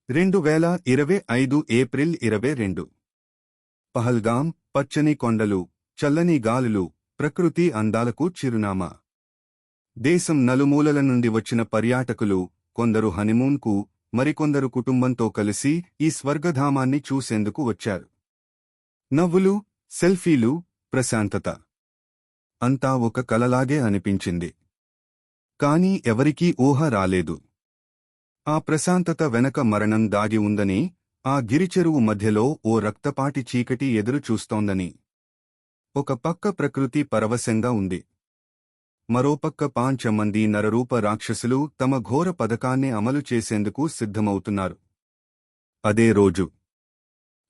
2025 April 22. Pahalgam, పచ్చని కొండలు, చల్లని గాలులు, ప్రకృతి అందాలకు చిరునామా. దేశం నలుమూలల నుండి వచ్చిన పర్యాటకులు, కొందరు హనీమూన్కు, మరికొందరు కుటుంబంతో కలిసి ఈ స్వర్గధామాన్ని చూసేందుకు వచ్చారు. నవ్వులు, సెల్ఫీలు, ప్రశాంతత. అంతా ఒక కలలాగే అనిపించింది. కానీ ఎవరికీ ఊహ రాలేదు. ఆ ప్రశాంతత వెనక మరణం దాగి ఉందని, ఆ గిరిచెరువు మధ్యలో ఓ రక్తపాటి చీకటి ఎదురు చూస్తోందని. ఒక పక్క ప్రకృతి పరవశంగా ఉంది. మరోపక్క 5 మంది నరరూప రాక్షసులు తమ ఘోర పథకాన్ని అమలు చేసేందుకు సిద్ధమవుతున్నారు. అదే రోజు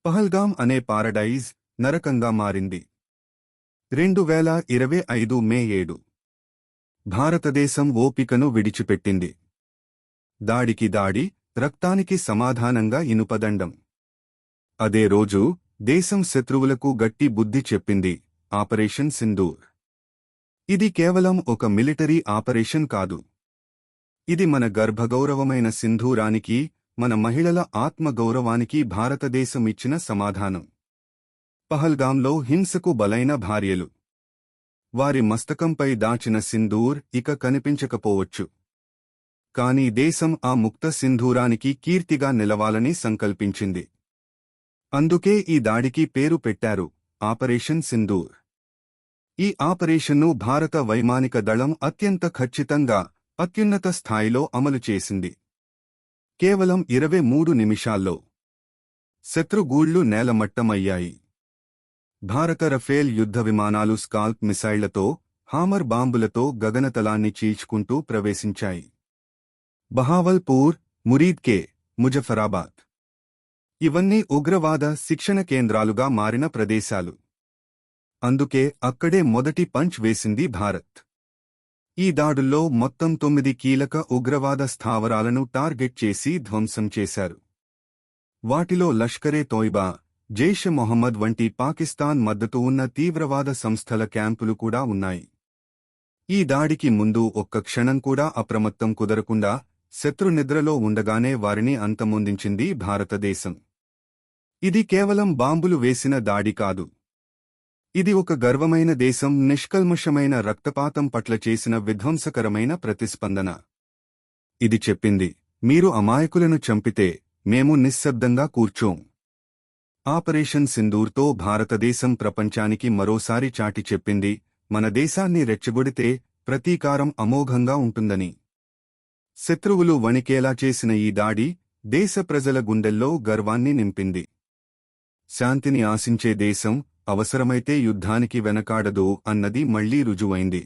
పహల్గాం అనే పారడైజ్ నరకంగా మారింది. 2025 మే 7. భారతదేశం ఓపికను విడిచిపెట్టింది. దాడికి దాడి, రక్తానికి సమాధానంగా ఇనుపదండం. అదే రోజు దేశం శత్రువులకు గట్టి బుద్ధి చెప్పింది. ఆపరేషన్ సింధూర్. ఇది కేవలం ఒక మిలిటరీ ఆపరేషన్ కాదు. ఇది మన గర్భగౌరవమైన సింధూరానికి, మన మహిళల ఆత్మగౌరవానికి భారతదేశం ఇచ్చిన సమాధానం. పహల్గాంలో హింసకు బలైన భార్యలు. వారి మస్తకంపై దాచిన సింధూర్ ఇక కనిపించకపోవచ్చు. కాని దేశం ఆ ముక్త సింధూరానికి కీర్తిగా నిలవాలని సంకల్పించింది. అందుకే ఈ దాడికి పేరు పెట్టారు, ఆపరేషన్ సింధూర్. ఈ ఆపరేషన్ను భారత వైమానిక దళం అత్యంత ఖచ్చితంగా, అత్యున్నత స్థాయిలో అమలు చేసింది. కేవలం 23 నిమిషాల్లో శత్రుగూళ్లు నేలమట్టమయ్యాయి. భారత రఫేల్ యుద్ధ విమానాలు స్కాల్ప్ మిసైళ్లతో, హామర్ బాంబులతో గగనతలాన్ని చీల్చుకుంటూ ప్రవేశించాయి. బహావల్పూర్, మురీద్కే, ముజఫరాబాద్. ఇవన్నీ ఉగ్రవాద శిక్షణ కేంద్రాలుగా మారిన ప్రదేశాలు. అందుకే అక్కడే మొదటి పంచ్ వేసింది భారత్. ఈ దాడుల్లో మొత్తం 9 కీలక ఉగ్రవాద స్థావరాలను టార్గెట్ చేసి ధ్వంసం చేశారు. వాటిలో లష్కరే తోయిబా, జైష్ మొహమ్మద్ వంటి పాకిస్తాన్ మద్దతు ఉన్న తీవ్రవాద సంస్థల క్యాంపులు కూడా ఉన్నాయి. ఈ దాడికి ముందు ఒక్క క్షణం కూడా అప్రమత్తం కుదరకుండా, శత్రు నిద్రలో ఉండగానే వారిని అంతమొందించింది భారతదేశం. ఇది కేవలం బాంబులు వేసిన దాడి కాదు. ఇది ఒక గర్వమైన దేశం నిష్కల్మషమైన రక్తపాతం పట్ల చేసిన విధ్వంసకరమైన ప్రతిస్పందన. ఇది చెప్పింది, మీరు అమాయకులను చంపితే మేము నిశ్శబ్దంగా కూర్చోం. ఆపరేషన్ సింధూర్తో భారతదేశం ప్రపంచానికి మరోసారి చాటి చెప్పింది, మన దేశాన్ని రెచ్చగొడితే ప్రతీకారం అమోఘంగా ఉంటుందని. శత్రువులు వణికేలా చేసిన ఈ దాడి దేశ ప్రజల గుండెల్లో గర్వాన్ని నింపింది. శాంతిని ఆశించే దేశం అవసరమైతే యుద్ధానికి వెనకాడదు అన్నది మళ్లీ రుజువైంది.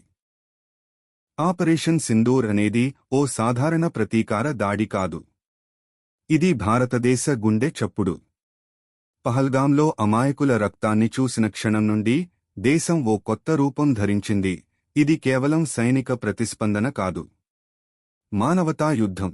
ఆపరేషన్ సింధూర్ అనేది ఓ సాధారణ ప్రతీకార దాడి కాదు. ఇది భారతదేశ గుండె చప్పుడు. పహల్గాంలో అమాయకుల రక్తాన్ని చూసిన క్షణం నుండి దేశం ఓ కొత్త రూపం ధరించింది. ఇది కేవలం సైనిక ప్రతిస్పందన కాదు, మానవతా యుద్ధం.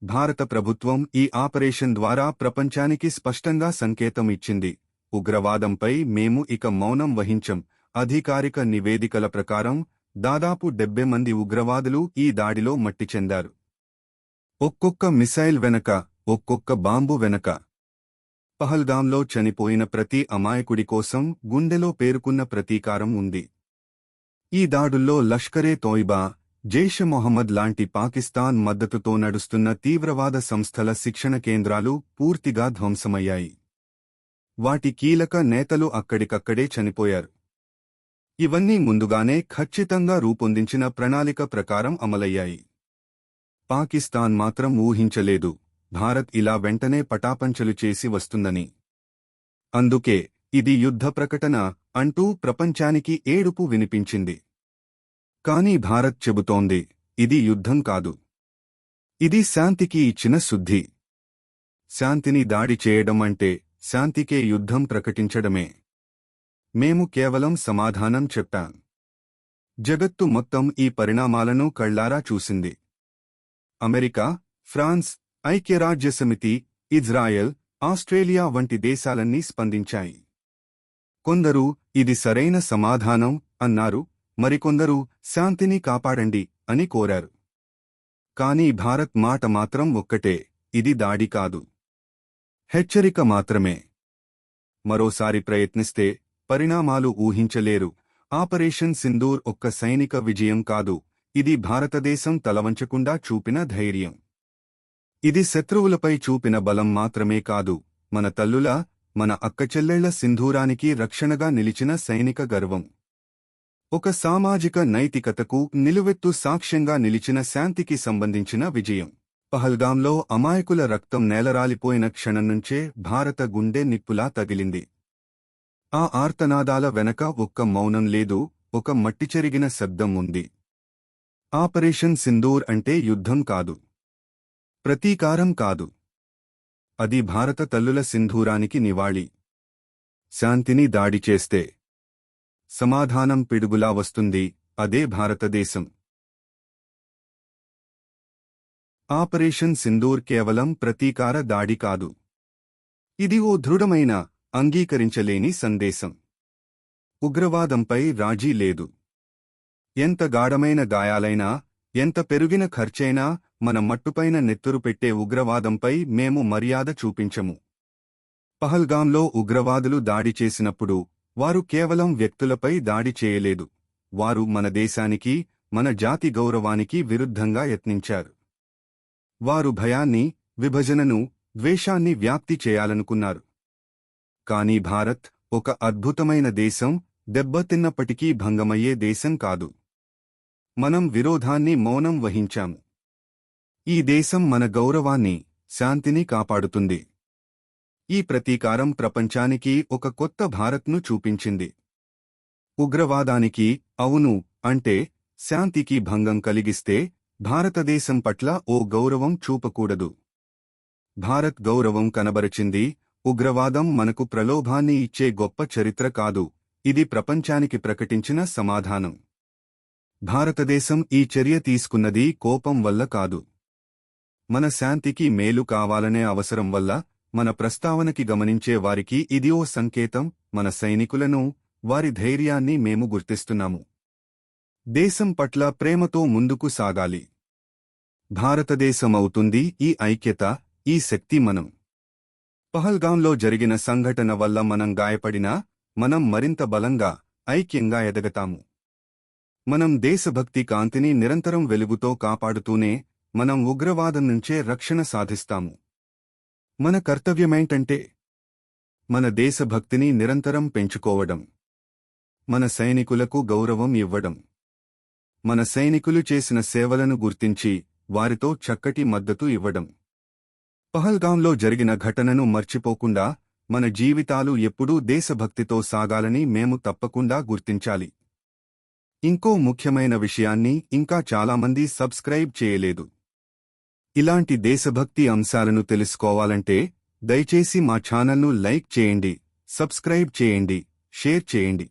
భారత ప్రభుత్వం ఈ ఆపరేషన్ ద్వారా ప్రపంచానికి స్పష్టంగా సంకేతం ఇచ్చింది, ఉగ్రవాదంపై మేము ఇక మౌనం వహించం. అధికారిక నివేదికల ప్రకారం దాదాపు 70 మంది ఉగ్రవాదులు ఈ దాడిలో మట్టి చెందారు. ఒక్కొక్క మిసైల్ వెనక, ఒక్కొక్క బాంబు వెనక. పహల్గాంలో చనిపోయిన ప్రతి అమాయకుడి కోసం గుండెలో పేరుకున్న ప్రతీకారం ఉంది. ఈ దాడుల్లో లష్కరే తోయిబా, జైష్ మొహమ్మద్ లాంటి పాకిస్తాన్ మద్దతుతో నడుస్తున్న తీవ్రవాద సంస్థల శిక్షణ కేంద్రాలు పూర్తిగా ధ్వంసమయ్యాయి. వాటి కీలక నేతలు అక్కడికక్కడే చనిపోయారు. ఇవన్నీ ముందుగానే ఖచ్చితంగా రూపొందించిన ప్రణాళిక ప్రకారం అమలయ్యాయి. పాకిస్తాన్ మాత్రం ఊహించలేదు, భారత్ ఇలా వెంటనే పటాపంచలు చేసి వస్తుందని. అందుకే ఇది యుద్ధ ప్రకటన అంటూ ప్రపంచానికి ఏడుపు వినిపించింది. కానీ భారత్ చెబుతోంది, ఇది యుద్ధం కాదు. ఇది శాంతికి ఇచ్చిన శుద్ధి. శాంతిని దాడి చేయడం అంటే శాంతికే యుద్ధం ప్రకటించడమే. మేము కేవలం సమాధానం చెప్పాం. జగత్తు మొత్తం ఈ పరిణామాలను కళ్లారా చూసింది. అమెరికా, ఫ్రాన్స్, ఐక్యరాజ్యసమితి, ఇజ్రాయెల్, ఆస్ట్రేలియా వంటి దేశాలన్నీ స్పందించాయి. కొందరు ఇది సరైన సమాధానం అన్నారు, మరికొందరు శాంతిని కాపాడండి అని కోరారు. కానీ భారత్ మాట మాత్రం ఒక్కటే, ఇది దాడి కాదు, హెచ్చరిక మాత్రమే. మరోసారి ప్రయత్నిస్తే పరిణామాలు ఊహించలేరు. ఆపరేషన్ సింధూర్ ఒక్క సైనిక విజయం కాదు, ఇది భారతదేశం తలవంచకుండా చూపిన ధైర్యం. ఇది శత్రువులపై చూపిన బలం మాత్రమే కాదు, మన తల్లుల, మన అక్కచెల్లెళ్ల సింధూరానికి రక్షణగా నిలిచిన సైనిక గర్వం. ఒక సామాజిక నైతికతకు నిలువెత్తు సాక్ష్యంగా నిలిచిన శాంతికి సంబంధించిన విజయం. పహల్గాంలో అమాయకుల రక్తం నేలరాలిపోయిన క్షణం నుంచే భారత గుండె నిప్పులా తగిలింది. ఆ ఆర్తనాదాల వెనక ఒక్క మౌనం లేదు, ఒక మట్టిచెరిగిన శబ్దం ఉంది. ఆపరేషన్ సింధూర్ అంటే యుద్ధం కాదు, ప్రతీకారం కాదు. అది భారత తల్లుల సింధూరానికి నివాళి. శాంతిని దాడి చేస్తే సమాధానం పిడుగులా వస్తుంది, అదే భారతదేశం. ఆపరేషన్ సింధూర్ కేవలం ప్రతీకార దాడి కాదు. ఇది ఓ దృఢమైన, అంగీకరించలేని సందేశం. ఉగ్రవాదంపై రాజీ లేదు. ఎంత గాఢమైన గాయాలైనా, ఎంత పెరిగిన ఖర్చైనా మన మట్టుపైన నెత్తురు పెట్టే ఉగ్రవాదంపై మేము మర్యాద చూపించము. పహల్గాంలో ఉగ్రవాదులు దాడి చేసినప్పుడు వారు కేవలం వ్యక్తులపై దాడి చేయలేదు, వారు మన దేశానికి, మన జాతి గౌరవానికి విరుద్ధంగా యత్నించారు. వారు భయాన్ని, విభజనను, ద్వేషాన్ని వ్యాప్తి చేయాలనుకున్నారు. కానీ భారత్ ఒక అద్భుతమైన దేశం, దెబ్బతిన్నప్పటికీ భంగమయ్యే దేశం కాదు. మనం విరోధాన్ని మౌనం వహించాము. ఈ దేశం మన గౌరవాన్ని, శాంతిని కాపాడుతుంది. ఈ ప్రతీకారం ప్రపంచానికి ఒక కొత్త భారత్ను చూపించింది. ఉగ్రవాదానికి అవును అంటే శాంతికి భంగం కలిగిస్తే భారతదేశం పట్ల ఓ గౌరవం చూపకూడదు. భారత్ గౌరవం కనబరచింది. ఉగ్రవాదం మనకు ప్రలోభాన్ని ఇచ్చే గొప్ప చరిత్ర కాదు, ఇది ప్రపంచానికి ప్రకటించిన సమాధానం. భారతదేశం ఈ చర్య తీసుకున్నది కోపం వల్ల కాదు, మన శాంతికి మేలు కావాలనే అవసరం వల్ల. మన ప్రస్తావనకి గమనించే వారికి ఇది ఓ సంకేతం. మన సైనికులను, వారి ధైర్యాన్ని మేము గుర్తిస్తున్నాము. దేశం పట్ల ప్రేమతో ముందుకు సాగాలి. భారతదేశమవుతుంది ఈ ఐక్యత, ఈ శక్తి మనం. పహల్గాంలో జరిగిన సంఘటన వల్ల మనం గాయపడినా, మనం మరింత బలంగా, ఐక్యంగా ఎదగతాము. మనం దేశభక్తి కాంతిని నిరంతరం వెలుగుతో కాపాడుతూనే మనం ఉగ్రవాదం నుంచే రక్షణ సాధిస్తాము. మన కర్తవ్యమేంటంటే మన దేశభక్తిని నిరంతరం పెంచుకోవడం, మన సైనికులకు గౌరవం ఇవ్వడం, మన సైనికులు చేసిన సేవలను గుర్తించి వారితో చక్కటి మద్దతు ఇవ్వడం. పహల్గాంలో జరిగిన ఘటనను మర్చిపోకుండా మన జీవితాలు ఎప్పుడూ దేశభక్తితో సాగాలని మేము తప్పకుండా గుర్తించాలి. ఇంకో ముఖ్యమైన విషయాన్ని ఇంకా చాలామంది సబ్స్క్రైబ్ చేయలేదు. ఇలాంటి దేశభక్తి అంశాలను తెలుసుకోవాలంటే దయచేసి మా ఛానల్ను లైక్ చేయండి, సబ్స్క్రైబ్ చేయండి, షేర్ చేయండి.